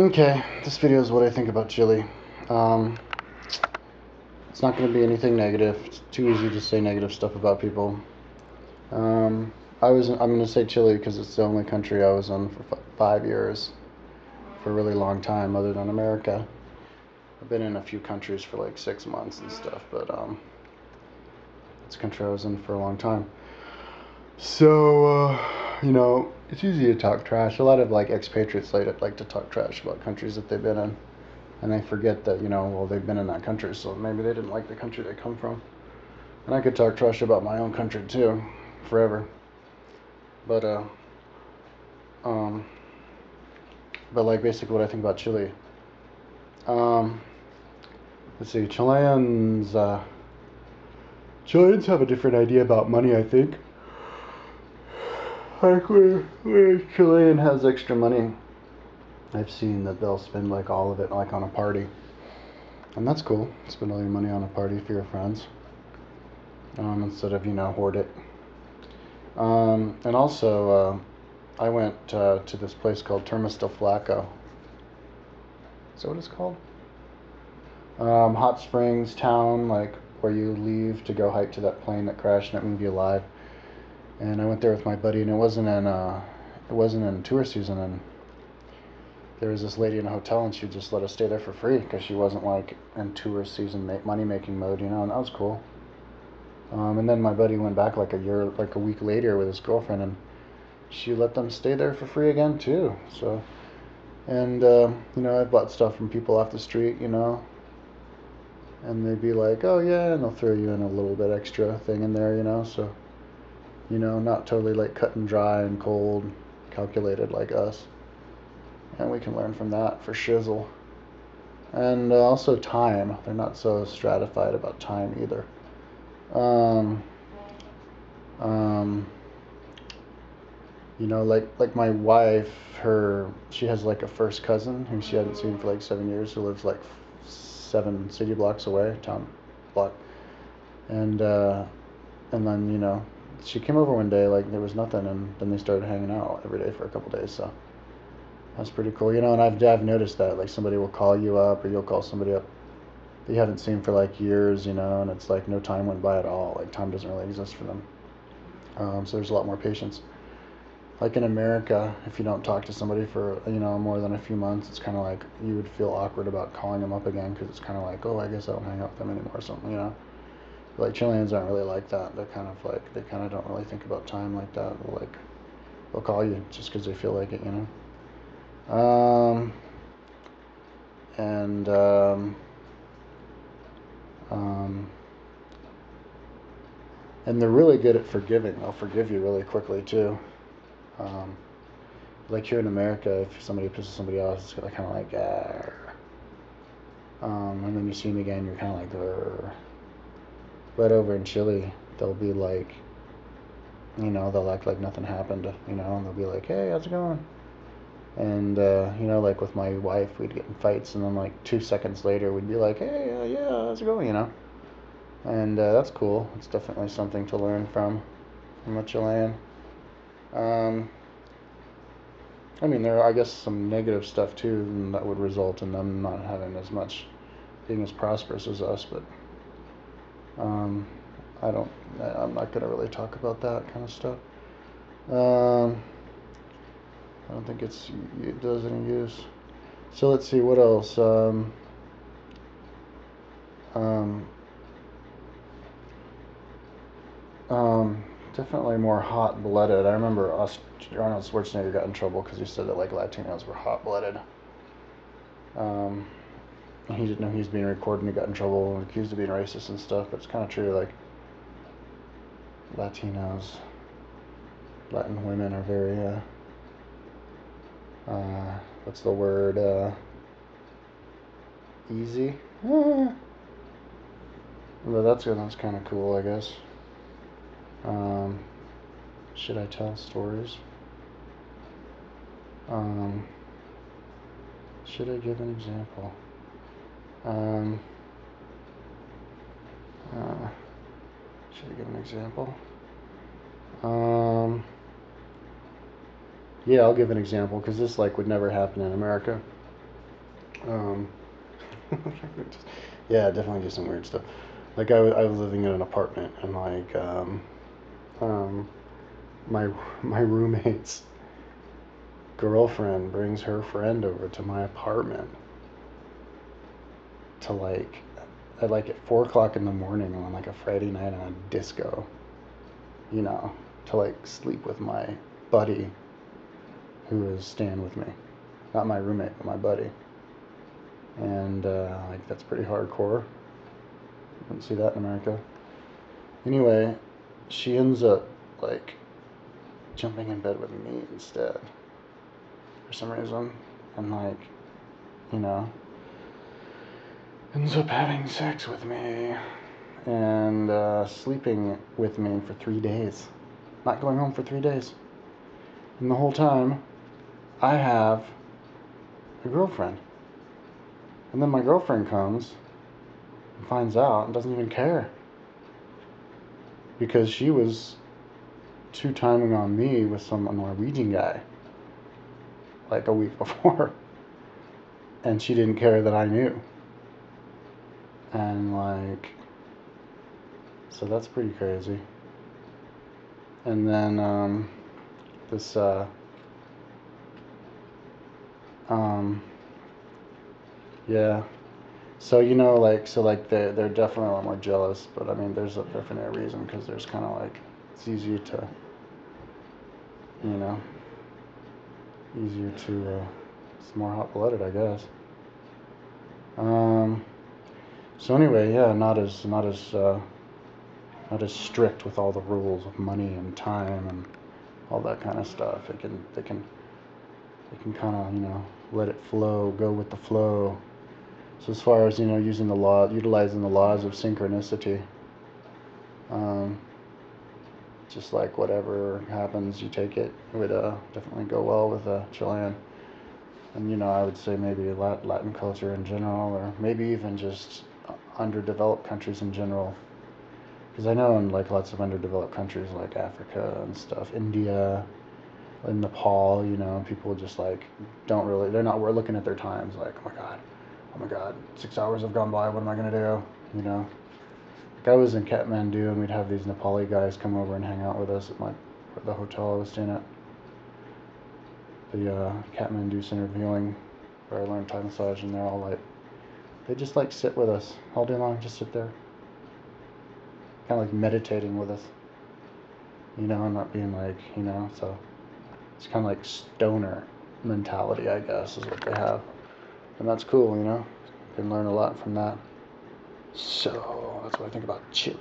Okay, this video is what I think about Chile. Um, it's not going to be anything negative. It's too easy to say negative stuff about people. I'm going to say Chile because it's the only country I was in for 5 years, for a really long time, other than America. I've been in a few countries for like 6 months and stuff, but it's a country I was in for a long time. So, it's easy to talk trash. A lot of like expatriates like to talk trash about countries that they've been in. And they forget that, well, they've been in that country, so maybe they didn't like the country they come from. And I could talk trash about my own country too, forever. But like basically what I think about Chile. Let's see, Chileans have a different idea about money, I think. Like where a Chilean has extra money, I've seen that they'll spend like all of it like on a party. And that's cool. Spend all your money on a party for your friends. Instead of, hoard it. And also, I went to this place called Termas del Flaco. Is that what it's called? Hot springs town, like where you leave to go hike to that plane that crashed and that movie Alive. And I went there with my buddy, and it wasn't in tourist season, and there was this lady in a hotel, and she just let us stay there for free because she wasn't like in tourist season money making mode, and that was cool. And then my buddy went back like a week later with his girlfriend, and she let them stay there for free again too. So, and I bought stuff from people off the street, and they'd be like, oh yeah, and they'll throw you in a little bit extra thing in there, so, not totally like cut and dry and cold, calculated like us. And we can learn from that for shizzle. And also time. They're not so stratified about time either. Like my wife, she has like a first cousin who she hadn't seen for like 7 years, who lives like 7 city blocks away, town block. And then, she came over one day, like there was nothing, and then they started hanging out every day for a couple days, so that's pretty cool, and I've noticed that, like somebody will call you up, or you'll call somebody up that you haven't seen for like years, and it's like no time went by at all, like time doesn't really exist for them. So there's a lot more patience. Like in America, if you don't talk to somebody for, more than a few months, it's kind of like you would feel awkward about calling them up again, because it's kind of like, oh, I guess I don't hang out with them anymore or something, Like Chileans aren't really like that. They're kind of like, they kind of don't really think about time like that. They'll call you just because they feel like it, And and they're really good at forgiving. They'll forgive you really quickly too. Like here in America, if somebody pisses somebody off, it's kind of like, and then you see them again, you're kind of like, Arr. But over in Chile, they'll be like, they'll act like nothing happened, and they'll be like, hey, how's it going? And, like with my wife, we'd get in fights, and then like 2 seconds later, we'd be like, hey, yeah, how's it going, And that's cool. It's definitely something to learn from a Chilean. There are, I guess, some negative stuff too, and that would result in them not having being as prosperous as us, but I'm not going to really talk about that kind of stuff. I don't think it does any use. So let's see, what else? Definitely more hot-blooded. I remember Arnold Schwarzenegger got in trouble because he said that like Latinos were hot-blooded. He didn't know he was being recorded, and he got in trouble and accused of being racist and stuff. But it's kind of true. Like Latinos, Latin women are very what's the word? Easy. But that's kind of cool, I guess. Should I tell stories? Should I give an example? Should I give an example? Yeah, I'll give an example, because this like would never happen in America. Um, yeah, definitely do some weird stuff. Like I was living in an apartment, and like um, my my roommate's girlfriend brings her friend over to my apartment to at 4 o'clock in the morning on like a Friday night on a disco, you know, to like sleep with my buddy who is staying with me, not my roommate but my buddy, and like that's pretty hardcore. You wouldn't see that in America. Anyway, she ends up like jumping in bed with me instead for some reason, and like, you know, ends up having sex with me and sleeping with me for 3 days, not going home for 3 days, and the whole time I have a girlfriend, and then my girlfriend comes and finds out and doesn't even care because she was two-timing on me with some Norwegian guy like a week before, and she didn't care that I knew. And like, so that's pretty crazy. And then this yeah, so you know, like, so like they're definitely a lot more jealous, but I mean there's a definite reason, because there's kind of like, it's easier to, you know, it's more hot-blooded, I guess. So anyway, yeah, not as strict with all the rules of money and time and all that kind of stuff. They can kind of, you know, let it flow, go with the flow. So as far as, you know, utilizing the laws of synchronicity, um, just like whatever happens, you take it. It would definitely go well with a Chilean. And, you know, I would say maybe Latin culture in general, or maybe even just underdeveloped countries in general. Because I know in like lots of underdeveloped countries like Africa and stuff, India, in Nepal, you know, people just like we're looking at their times like, oh my God, 6 hours have gone by, what am I gonna do, you know? Like I was in Kathmandu, and we'd have these Nepali guys come over and hang out with us at the hotel I was staying at, the Kathmandu Center of Healing, where I learned Thai massage, and they're all like, they just like sit with us all day long, just sit there, kind of like meditating with us, you know, and not being like, you know, so it's kind of like stoner mentality, I guess, is what they have. And that's cool, you know. You can learn a lot from that. So, that's what I think about Chile.